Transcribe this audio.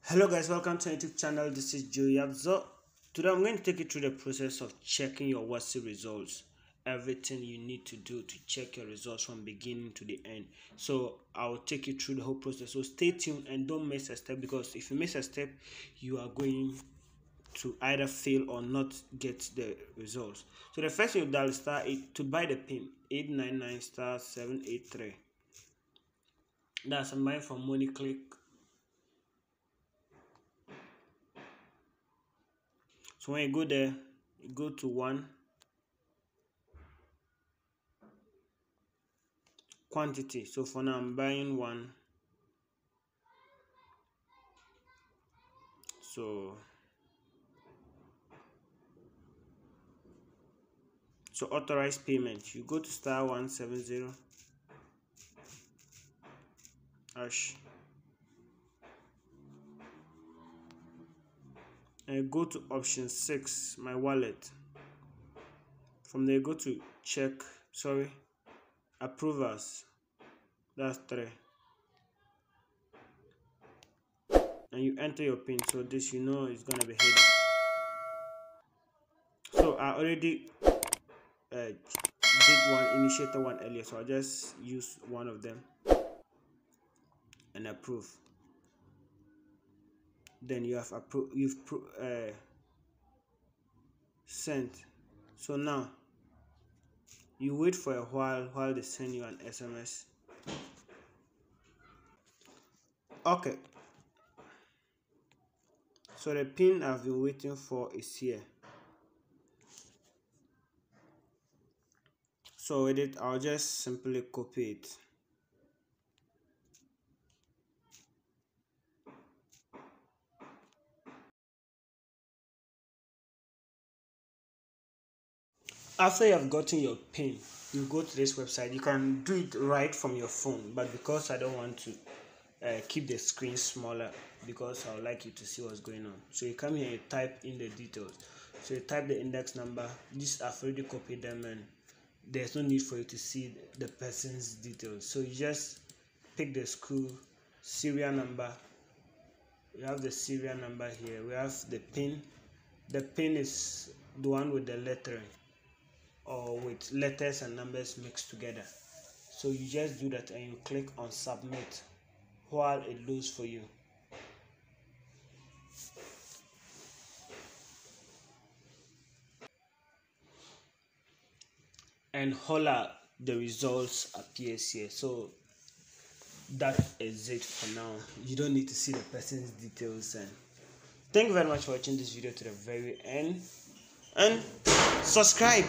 Hello guys, welcome to my YouTube channel. This is Yapzor. Today I'm going to take you through the process of checking your WASSCE results. Everything you need to do to check your results from beginning to the end. So I'll take you through the whole process. So stay tuned and don't miss a step, because if you miss a step, you are going to either fail or not get the results. So the first thing you dial *8 to buy the pin 899 *783. That's I'm buying from Money Click. So when you go there, you go to 1 quantity. So for now I'm buying 1. So authorized payment, you go to *170 hash and go to option 6, my wallet. From there go to approvals, that's 3, and you enter your pin. So this, you know, is gonna be hidden. So I already initiated one earlier, so I'll just use one of them and approve. Then you have sent. So now you wait for a while they send you an SMS. Okay, so the pin I've been waiting for is here. So with it, I'll just simply copy it. After you have gotten your pin, you go to this website. You can do it right from your phone, but because I don't want to keep the screen smaller, because I would like you to see what's going on, so you come here, you type in the details. So you type the index number. This I've already copied them, and there's no need for you to see the person's details. So you just pick the school, serial number. You have the serial number here. We have the pin. The pin is the one with the lettering, or with letters and numbers mixed together. So you just do that and you click on submit while it loads for you. And holla, the results appears here. So that is it for now. You don't need to see the person's details. And thank you very much for watching this video to the very end, and subscribe.